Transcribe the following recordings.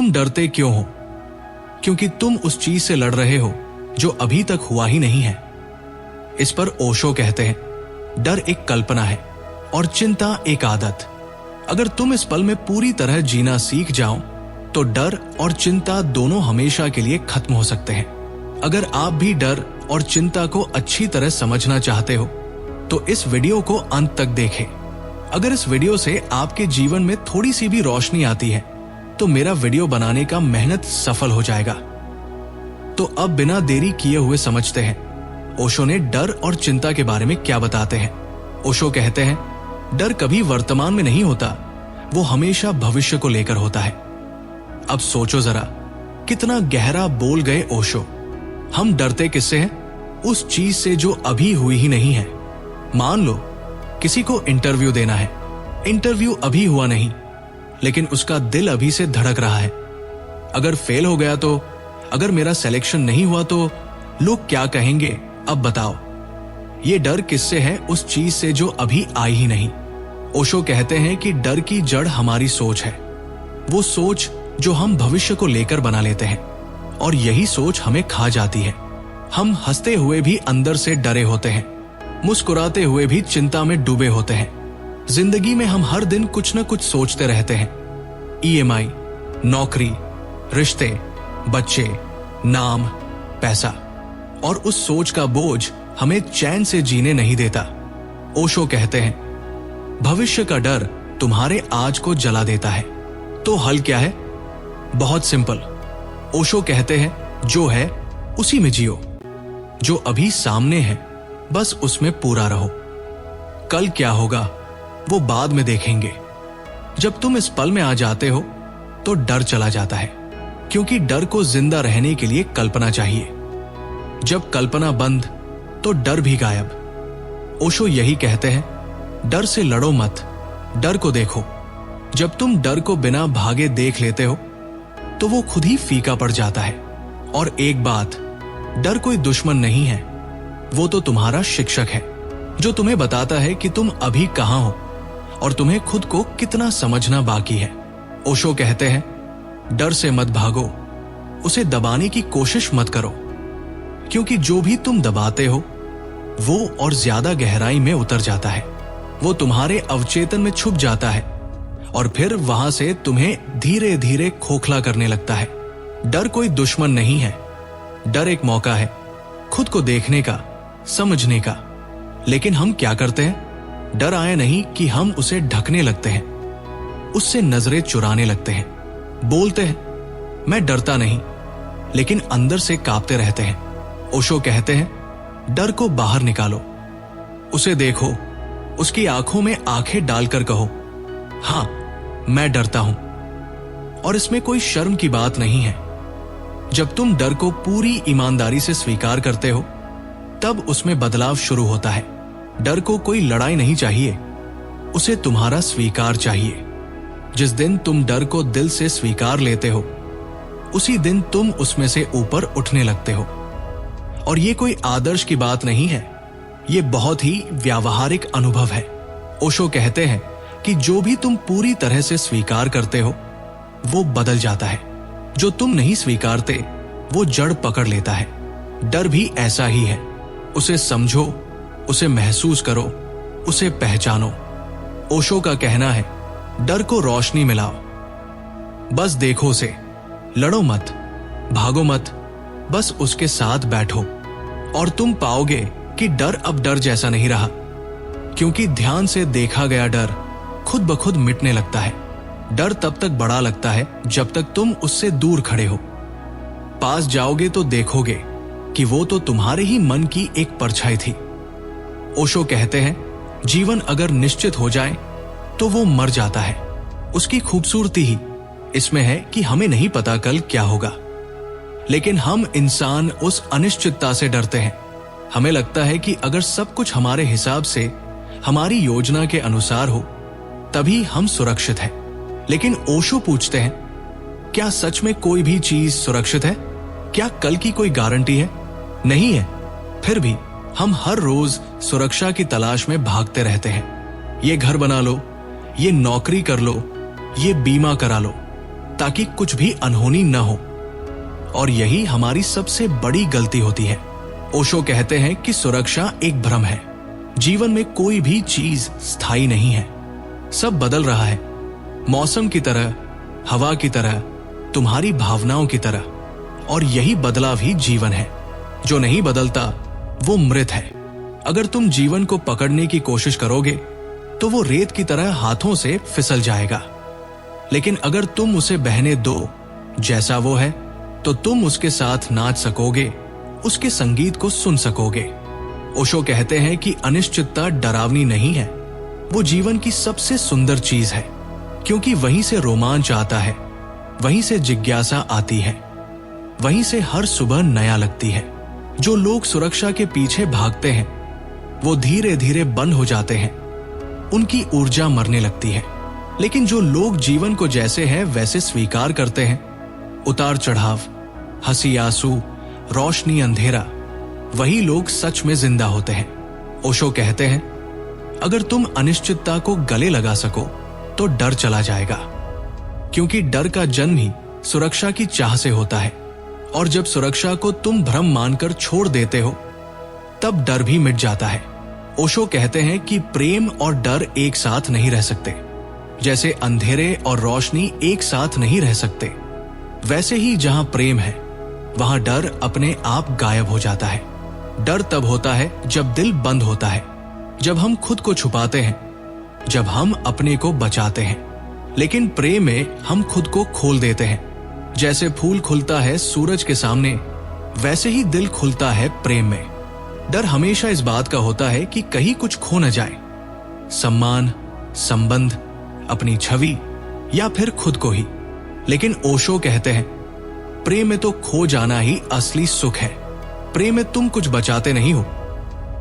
तुम डरते क्यों हो? क्योंकि तुम उस चीज से लड़ रहे हो जो अभी तक हुआ ही नहीं है। इस पर ओशो कहते हैं, डर एक कल्पना है और चिंता एक आदत। अगर तुम इस पल में पूरी तरह जीना सीख जाओ तो डर और चिंता दोनों हमेशा के लिए खत्म हो सकते हैं। अगर आप भी डर और चिंता को अच्छी तरह समझना चाहते हो तो इस वीडियो को अंत तक देखें। अगर इस वीडियो से आपके जीवन में थोड़ी सी भी रोशनी आती है तो मेरा वीडियो बनाने का मेहनत सफल हो जाएगा। तो अब बिना देरी किए हुए समझते हैं ओशो ने डर और चिंता के बारे में क्या बताते हैं। ओशो कहते हैं, डर कभी वर्तमान में नहीं होता, वो हमेशा भविष्य को लेकर होता है। अब सोचो जरा, कितना गहरा बोल गए ओशो। हम डरते किससे हैं? उस चीज से जो अभी हुई ही नहीं है। मान लो किसी को इंटरव्यू देना है, इंटरव्यू अभी हुआ नहीं लेकिन उसका दिल अभी से धड़क रहा है। अगर फेल हो गया तो, अगर मेरा सिलेक्शन नहीं हुआ तो लोग क्या कहेंगे? अब बताओ, ये डर किससे है? उस चीज से जो अभी आई ही नहीं। ओशो कहते हैं कि डर की जड़ हमारी सोच है, वो सोच जो हम भविष्य को लेकर बना लेते हैं और यही सोच हमें खा जाती है। हम हंसते हुए भी अंदर से डरे होते हैं, मुस्कुराते हुए भी चिंता में डूबे होते हैं। जिंदगी में हम हर दिन कुछ न कुछ सोचते रहते हैं। EMI, नौकरी, रिश्ते, बच्चे, नाम, पैसा, और उस सोच का बोझ हमें चैन से जीने नहीं देता। ओशो कहते हैं, भविष्य का डर तुम्हारे आज को जला देता है। तो हल क्या है? बहुत सिंपल। ओशो कहते हैं, जो है उसी में जियो। जो अभी सामने है बस उसमें पूरा रहो। कल क्या होगा वो बाद में देखेंगे। जब तुम इस पल में आ जाते हो तो डर चला जाता है, क्योंकि डर को जिंदा रहने के लिए कल्पना चाहिए। जब कल्पना बंद तो डर भी गायब। ओशो यही कहते हैं, डर से लड़ो मत, डर को देखो। जब तुम डर को बिना भागे देख लेते हो तो वो खुद ही फीका पड़ जाता है। और एक बात, डर कोई दुश्मन नहीं है, वो तो तुम्हारा शिक्षक है जो तुम्हें बताता है कि तुम अभी कहां हो और तुम्हें खुद को कितना समझना बाकी है। ओशो कहते हैं, डर से मत भागो, उसे दबाने की कोशिश मत करो, क्योंकि जो भी तुम दबाते हो वो और ज्यादा गहराई में उतर जाता है। वो तुम्हारे अवचेतन में छुप जाता है और फिर वहां से तुम्हें धीरे धीरे खोखला करने लगता है। डर कोई दुश्मन नहीं है, डर एक मौका है खुद को देखने का, समझने का। लेकिन हम क्या करते हैं? डर आए नहीं कि हम उसे ढकने लगते हैं, उससे नजरें चुराने लगते हैं, बोलते हैं मैं डरता नहीं, लेकिन अंदर से कांपते रहते हैं। ओशो कहते हैं, डर को बाहर निकालो, उसे देखो, उसकी आंखों में आंखें डालकर कहो, हां मैं डरता हूं। और इसमें कोई शर्म की बात नहीं है। जब तुम डर को पूरी ईमानदारी से स्वीकार करते हो तब उसमें बदलाव शुरू होता है। डर को कोई लड़ाई नहीं चाहिए, उसे तुम्हारा स्वीकार चाहिए। जिस दिन तुम डर को दिल से स्वीकार लेते हो उसी दिन तुम उसमें से ऊपर उठने लगते हो। और ये कोई आदर्श की बात नहीं है, ये बहुत ही व्यावहारिक अनुभव है। ओशो कहते हैं कि जो भी तुम पूरी तरह से स्वीकार करते हो वो बदल जाता है, जो तुम नहीं स्वीकारते वो जड़ पकड़ लेता है। डर भी ऐसा ही है, उसे समझो, उसे महसूस करो, उसे पहचानो। ओशो का कहना है, डर को रोशनी में लाओ, बस देखो उसे, लड़ो मत, भागो मत, बस उसके साथ बैठो और तुम पाओगे कि डर अब डर जैसा नहीं रहा, क्योंकि ध्यान से देखा गया डर खुद ब खुद मिटने लगता है। डर तब तक बड़ा लगता है जब तक तुम उससे दूर खड़े हो। पास जाओगे तो देखोगे कि वो तो तुम्हारे ही मन की एक परछाई थी। ओशो कहते हैं, जीवन अगर निश्चित हो जाए तो वो मर जाता है। उसकी खूबसूरती ही इसमें है कि हमें नहीं पता कल क्या होगा, लेकिन हम इंसान उस अनिश्चितता से डरते हैं। हमें लगता है कि अगर सब कुछ हमारे हिसाब से, हमारी योजना के अनुसार हो तभी हम सुरक्षित हैं। लेकिन ओशो पूछते हैं, क्या सच में कोई भी चीज सुरक्षित है? क्या कल की कोई गारंटी है? नहीं है। फिर भी हम हर रोज सुरक्षा की तलाश में भागते रहते हैं। ये घर बना लो, ये नौकरी कर लो, ये बीमा करा लो, ताकि कुछ भी अनहोनी न हो, और यही हमारी सबसे बड़ी गलती होती है। ओशो कहते हैं कि सुरक्षा एक भ्रम है। जीवन में कोई भी चीज स्थायी नहीं है, सब बदल रहा है, मौसम की तरह, हवा की तरह, तुम्हारी भावनाओं की तरह, और यही बदलाव ही जीवन है। जो नहीं बदलता वो मृत है। अगर तुम जीवन को पकड़ने की कोशिश करोगे तो वो रेत की तरह हाथों से फिसल जाएगा, लेकिन अगर तुम उसे बहने दो जैसा वो है, तो तुम उसके साथ नाच सकोगे, उसके संगीत को सुन सकोगे। ओशो कहते हैं कि अनिश्चितता डरावनी नहीं है, वो जीवन की सबसे सुंदर चीज है, क्योंकि वहीं से रोमांच आता है, वहीं से जिज्ञासा आती है, वहीं से हर सुबह नया लगती है। जो लोग सुरक्षा के पीछे भागते हैं वो धीरे धीरे बंद हो जाते हैं, उनकी ऊर्जा मरने लगती है। लेकिन जो लोग जीवन को जैसे है वैसे स्वीकार करते हैं, उतार चढ़ाव, हंसी आंसू, रोशनी अंधेरा, वही लोग सच में जिंदा होते हैं। ओशो कहते हैं, अगर तुम अनिश्चितता को गले लगा सको तो डर चला जाएगा, क्योंकि डर का जन्म ही सुरक्षा की चाह से होता है, और जब सुरक्षा को तुम भ्रम मानकर छोड़ देते हो तब डर भी मिट जाता है। ओशो कहते हैं कि प्रेम और डर एक साथ नहीं रह सकते। जैसे अंधेरे और रोशनी एक साथ नहीं रह सकते, वैसे ही जहां प्रेम है वहां डर अपने आप गायब हो जाता है। डर तब होता है जब दिल बंद होता है, जब हम खुद को छुपाते हैं, जब हम अपने को बचाते हैं। लेकिन प्रेम में हम खुद को खोल देते हैं। जैसे फूल खुलता है सूरज के सामने, वैसे ही दिल खुलता है प्रेम में। डर हमेशा इस बात का होता है कि कहीं कुछ खो न जाए, सम्मान, संबंध, अपनी छवि या फिर खुद को ही। लेकिन ओशो कहते हैं, प्रेम में तो खो जाना ही असली सुख है। प्रेम में तुम कुछ बचाते नहीं हो,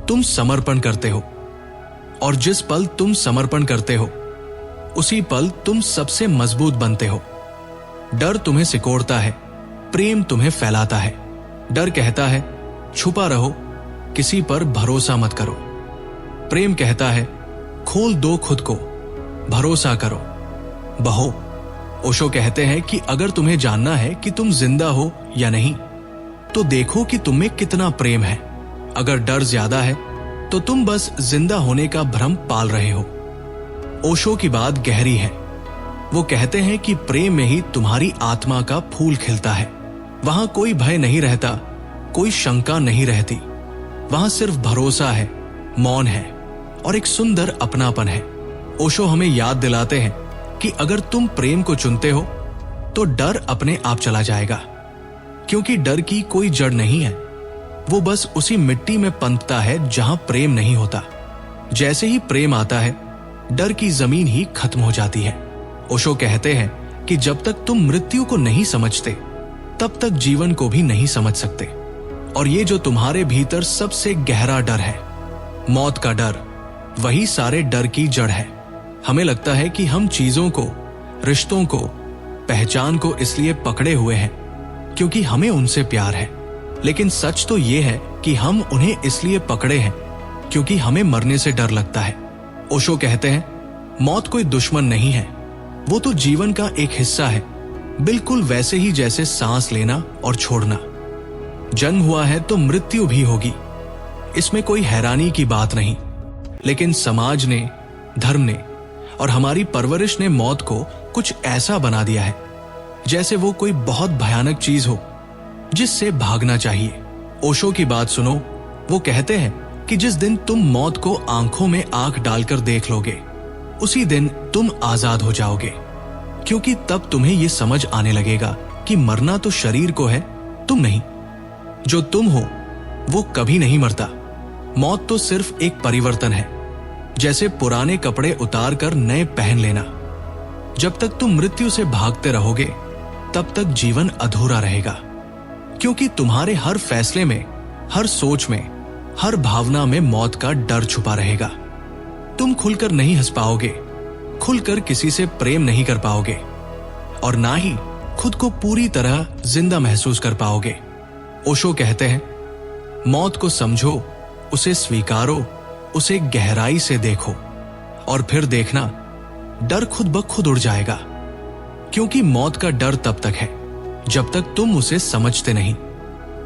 तुम समर्पण करते हो, और जिस पल तुम समर्पण करते हो उसी पल तुम सबसे मजबूत बनते हो। डर तुम्हें सिकोड़ता है, प्रेम तुम्हें फैलाता है। डर कहता है छुपा रहो, किसी पर भरोसा मत करो। प्रेम कहता है खोल दो खुद को, भरोसा करो, बहो। ओशो कहते हैं कि अगर तुम्हें जानना है कि तुम जिंदा हो या नहीं, तो देखो कि तुम में कितना प्रेम है। अगर डर ज्यादा है तो तुम बस जिंदा होने का भ्रम पाल रहे हो। ओशो की बात गहरी है। वो कहते हैं कि प्रेम में ही तुम्हारी आत्मा का फूल खिलता है। वहां कोई भय नहीं रहता, कोई शंका नहीं रहती, वहां सिर्फ भरोसा है, मौन है और एक सुंदर अपनापन है। ओशो हमें याद दिलाते हैं कि अगर तुम प्रेम को चुनते हो तो डर अपने आप चला जाएगा, क्योंकि डर की कोई जड़ नहीं है, वो बस उसी मिट्टी में पनपता है जहां प्रेम नहीं होता। जैसे ही प्रेम आता है डर की जमीन ही खत्म हो जाती है। ओशो कहते हैं कि जब तक तुम मृत्यु को नहीं समझते तब तक जीवन को भी नहीं समझ सकते। और ये जो तुम्हारे भीतर सबसे गहरा डर है, मौत का डर, वही सारे डर की जड़ है। हमें लगता है कि हम चीजों को, रिश्तों को, पहचान को इसलिए पकड़े हुए हैं क्योंकि हमें उनसे प्यार है, लेकिन सच तो ये है कि हम उन्हें इसलिए पकड़े हैं क्योंकि हमें मरने से डर लगता है। ओशो कहते हैं मौत कोई दुश्मन नहीं है, वो तो जीवन का एक हिस्सा है, बिल्कुल वैसे ही जैसे सांस लेना और छोड़ना। जन्म हुआ है तो मृत्यु भी होगी, इसमें कोई हैरानी की बात नहीं। लेकिन समाज ने, धर्म ने और हमारी परवरिश ने मौत को कुछ ऐसा बना दिया है जैसे वो कोई बहुत भयानक चीज हो जिससे भागना चाहिए। ओशो की बात सुनो, वो कहते हैं कि जिस दिन तुम मौत को आंखों में आंख डालकर देख लोगे, उसी दिन तुम आजाद हो जाओगे, क्योंकि तब तुम्हें यह समझ आने लगेगा कि मरना तो शरीर को है, तुम नहीं। जो तुम हो वो कभी नहीं मरता। मौत तो सिर्फ एक परिवर्तन है, जैसे पुराने कपड़े उतार कर नए पहन लेना। जब तक तुम मृत्यु से भागते रहोगे तब तक जीवन अधूरा रहेगा, क्योंकि तुम्हारे हर फैसले में, हर सोच में, हर भावना में मौत का डर छुपा रहेगा। तुम खुलकर नहीं हंस पाओगे, खुलकर किसी से प्रेम नहीं कर पाओगे, और ना ही खुद को पूरी तरह जिंदा महसूस कर पाओगे। ओशो कहते हैं मौत को समझो, उसे स्वीकारो, उसे गहराई से देखो, और फिर देखना डर खुद ब खुद उड़ जाएगा। क्योंकि मौत का डर तब तक है जब तक तुम उसे समझते नहीं।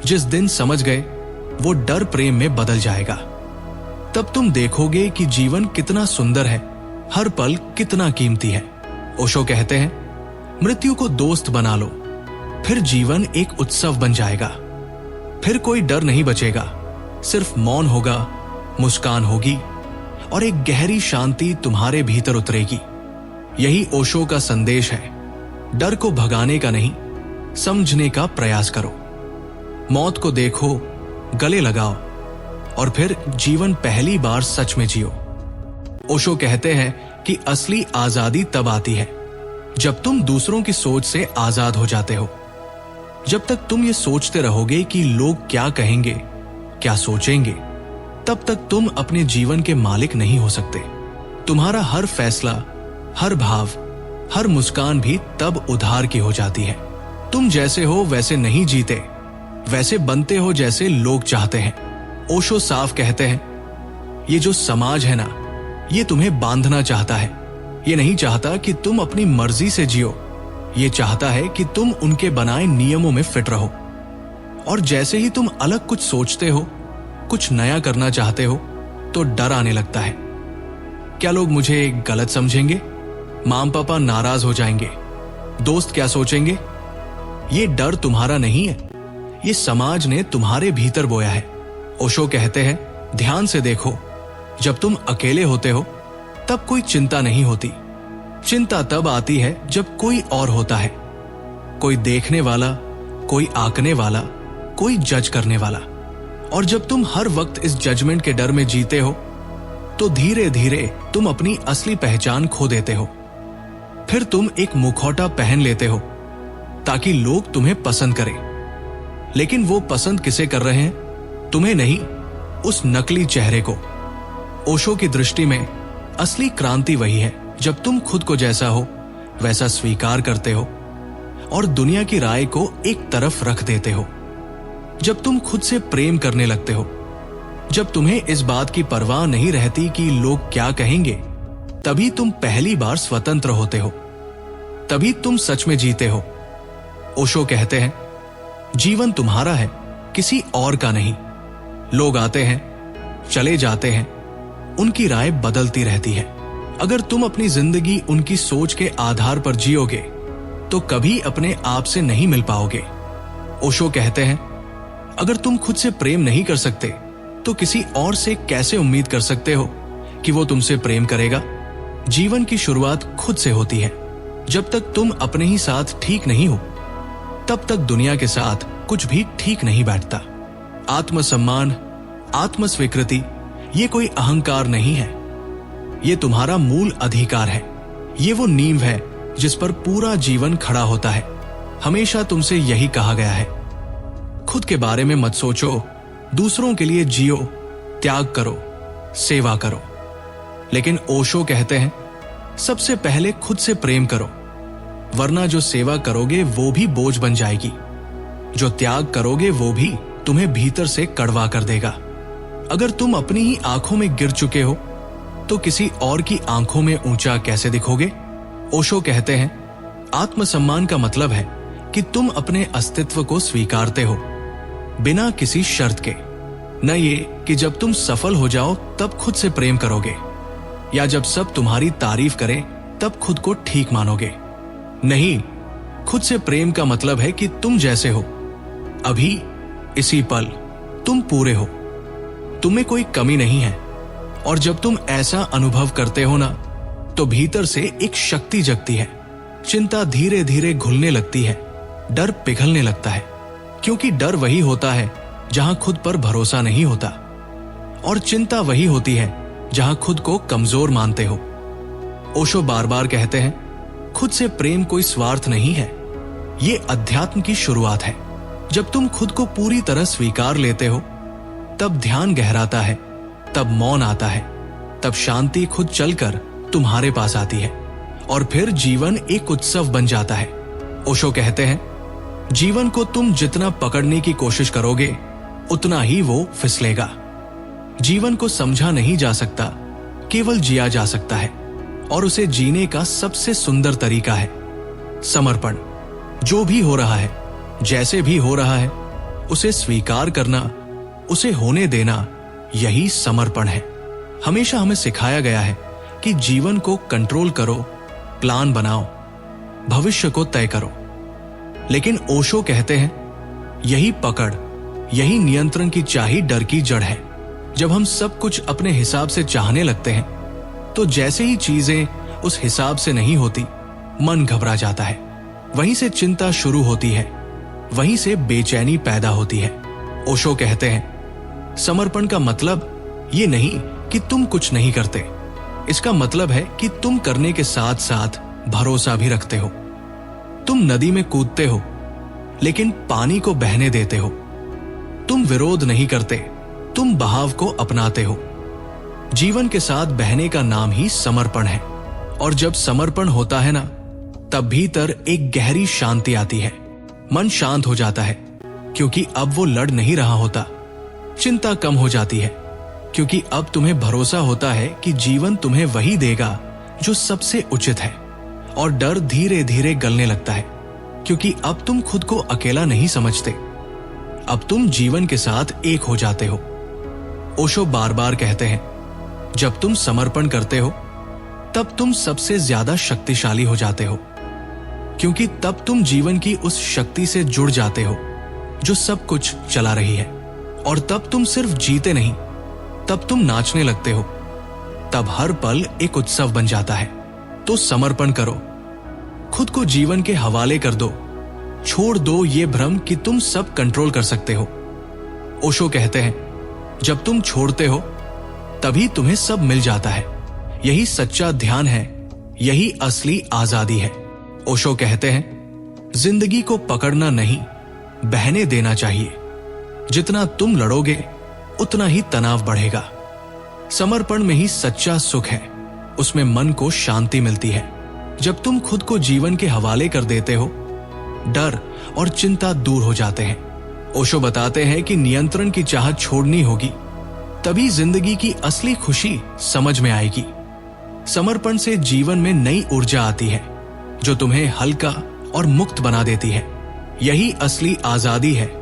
जिस दिन समझ गए वो डर प्रेम में बदल जाएगा। तब तुम देखोगे कि जीवन कितना सुंदर है, हर पल कितना कीमती है। ओशो कहते हैं, मृत्यु को दोस्त बना लो, फिर जीवन एक उत्सव बन जाएगा। फिर कोई डर नहीं बचेगा, सिर्फ मौन होगा, मुस्कान होगी और एक गहरी शांति तुम्हारे भीतर उतरेगी। यही ओशो का संदेश है। डर को भगाने का नहीं, समझने का प्रयास करो। मौत को देखो, गले लगाओ और फिर जीवन पहली बार सच में जियो। ओशो कहते हैं कि असली आजादी तब आती है जब तुम दूसरों की सोच से आजाद हो जाते हो। जब तक तुम ये सोचते रहोगे कि लोग क्या कहेंगे, क्या सोचेंगे, तब तक तुम अपने जीवन के मालिक नहीं हो सकते। तुम्हारा हर फैसला, हर भाव, हर मुस्कान भी तब उधार की हो जाती है। तुम जैसे हो वैसे नहीं जीते, वैसे बनते हो जैसे लोग चाहते हैं। ओशो साफ कहते हैं, ये जो समाज है ना, ये तुम्हें बांधना चाहता है। ये नहीं चाहता कि तुम अपनी मर्जी से जियो, ये चाहता है कि तुम उनके बनाए नियमों में फिट रहो। और जैसे ही तुम अलग कुछ सोचते हो, कुछ नया करना चाहते हो, तो डर आने लगता है। क्या लोग मुझे गलत समझेंगे? माँ पापा नाराज हो जाएंगे? दोस्त क्या सोचेंगे? ये डर तुम्हारा नहीं है, ये समाज ने तुम्हारे भीतर बोया है। ओशो कहते हैं, ध्यान से देखो, जब तुम अकेले होते हो तब कोई चिंता नहीं होती। चिंता तब आती है जब कोई और होता है, कोई देखने वाला, कोई आंकने वाला, कोई जज करने वाला। और जब तुम हर वक्त इस जजमेंट के डर में जीते हो तो धीरे धीरे तुम अपनी असली पहचान खो देते हो। फिर तुम एक मुखौटा पहन लेते हो ताकि लोग तुम्हें पसंद करें। लेकिन वो पसंद किसे कर रहे हैं? तुम्हें नहीं, उस नकली चेहरे को। ओशो की दृष्टि में असली क्रांति वही है जब तुम खुद को जैसा हो वैसा स्वीकार करते हो और दुनिया की राय को एक तरफ रख देते हो। जब तुम खुद से प्रेम करने लगते हो, जब तुम्हें इस बात की परवाह नहीं रहती कि लोग क्या कहेंगे, तभी तुम पहली बार स्वतंत्र होते हो, तभी तुम सच में जीते हो। ओशो कहते हैं, जीवन तुम्हारा है, किसी और का नहीं। लोग आते हैं, चले जाते हैं, उनकी राय बदलती रहती है। अगर तुम अपनी जिंदगी उनकी सोच के आधार पर जियोगे तो कभी अपने आप से नहीं मिल पाओगे। ओशो कहते हैं, अगर तुम खुद से प्रेम नहीं कर सकते तो किसी और से कैसे उम्मीद कर सकते हो कि वो तुमसे प्रेम करेगा? जीवन की शुरुआत खुद से होती है। जब तक तुम अपने ही साथ ठीक नहीं हो, तब तक दुनिया के साथ कुछ भी ठीक नहीं बैठता। आत्मसम्मान, आत्मस्वीकृति, ये कोई अहंकार नहीं है, ये तुम्हारा मूल अधिकार है। ये वो नींव है जिस पर पूरा जीवन खड़ा होता है। हमेशा तुमसे यही कहा गया है, खुद के बारे में मत सोचो, दूसरों के लिए जियो, त्याग करो, सेवा करो। लेकिन ओशो कहते हैं, सबसे पहले खुद से प्रेम करो, वरना जो सेवा करोगे वो भी बोझ बन जाएगी। जो त्याग करोगे वो भी तुम्हें भीतर से कड़वा कर देगा। अगर तुम अपनी ही आंखों में गिर चुके हो तो किसी और की आंखों में ऊंचा कैसे दिखोगे? ओशो कहते हैं, आत्मसम्मान का मतलब है कि तुम अपने अस्तित्व को स्वीकारते हो बिना किसी शर्त के। न ये कि जब तुम सफल हो जाओ तब खुद से प्रेम करोगे, या जब सब तुम्हारी तारीफ करें तब खुद को ठीक मानोगे। नहीं, खुद से प्रेम का मतलब है कि तुम जैसे हो अभी, इसी पल, तुम पूरे हो, तुम्हें कोई कमी नहीं है। और जब तुम ऐसा अनुभव करते हो ना, तो भीतर से एक शक्ति जगती है। चिंता धीरे धीरे घुलने लगती है, डर पिघलने लगता है, क्योंकि डर वही होता है जहां खुद पर भरोसा नहीं होता, और चिंता वही होती है जहां खुद को कमजोर मानते हो। ओशो बार बार कहते हैं, खुद से प्रेम कोई स्वार्थ नहीं है, ये अध्यात्म की शुरुआत है। जब तुम खुद को पूरी तरह स्वीकार लेते हो, तब ध्यान गहराता है, तब मौन आता है, तब शांति खुद चलकर तुम्हारे पास आती है, और फिर जीवन एक उत्सव बन जाता है। ओशो कहते हैं, जीवन को तुम जितना पकड़ने की कोशिश करोगे उतना ही वो फिसलेगा। जीवन को समझा नहीं जा सकता, केवल जिया जा सकता है, और उसे जीने का सबसे सुंदर तरीका है समर्पण। जो भी हो रहा है, जैसे भी हो रहा है, उसे स्वीकार करना, उसे होने देना, यही समर्पण है। हमेशा हमें सिखाया गया है कि जीवन को कंट्रोल करो, प्लान बनाओ, भविष्य को तय करो। लेकिन ओशो कहते हैं, यही पकड़, यही नियंत्रण की चाही डर की जड़ है। जब हम सब कुछ अपने हिसाब से चाहने लगते हैं, तो जैसे ही चीजें उस हिसाब से नहीं होती, मन घबरा जाता है। वहीं से चिंता शुरू होती है, वहीं से बेचैनी पैदा होती है। ओशो कहते हैं, समर्पण का मतलब ये नहीं कि तुम कुछ नहीं करते। इसका मतलब है कि तुम करने के साथ साथ भरोसा भी रखते हो। तुम नदी में कूदते हो, लेकिन पानी को बहने देते हो। तुम विरोध नहीं करते, तुम बहाव को अपनाते हो। जीवन के साथ बहने का नाम ही समर्पण है। और जब समर्पण होता है ना, तब भीतर एक गहरी शांति आती है। मन शांत हो जाता है, क्योंकि अब वो लड़ नहीं रहा होता। चिंता कम हो जाती है, क्योंकि अब तुम्हें भरोसा होता है कि जीवन तुम्हें वही देगा जो सबसे उचित है। और डर धीरे धीरे गलने लगता है, क्योंकि अब तुम खुद को अकेला नहीं समझते। अब तुम जीवन के साथ एक हो जाते हो। ओशो बार बार कहते हैं, जब तुम समर्पण करते हो, तब तुम सबसे ज्यादा शक्तिशाली हो जाते हो, क्योंकि तब तुम जीवन की उस शक्ति से जुड़ जाते हो जो सब कुछ चला रही है। और तब तुम सिर्फ जीते नहीं, तब तुम नाचने लगते हो। तब हर पल एक उत्सव बन जाता है। तो समर्पण करो, खुद को जीवन के हवाले कर दो। छोड़ दो ये भ्रम कि तुम सब कंट्रोल कर सकते हो। ओशो कहते हैं, जब तुम छोड़ते हो, तभी तुम्हें सब मिल जाता है। यही सच्चा ध्यान है, यही असली आजादी है। ओशो कहते हैं, जिंदगी को पकड़ना नहीं, बहने देना चाहिए। जितना तुम लड़ोगे, उतना ही तनाव बढ़ेगा। समर्पण में ही सच्चा सुख है। उसमें मन को शांति मिलती है। जब तुम खुद को जीवन के हवाले कर देते हो, डर और चिंता दूर हो जाते हैं। ओशो बताते हैं कि नियंत्रण की चाहत छोड़नी होगी, तभी जिंदगी की असली खुशी समझ में आएगी। समर्पण से जीवन में नई ऊर्जा आती है, जो तुम्हें हल्का और मुक्त बना देती है। यही असली आजादी है,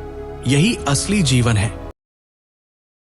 यही असली जीवन है।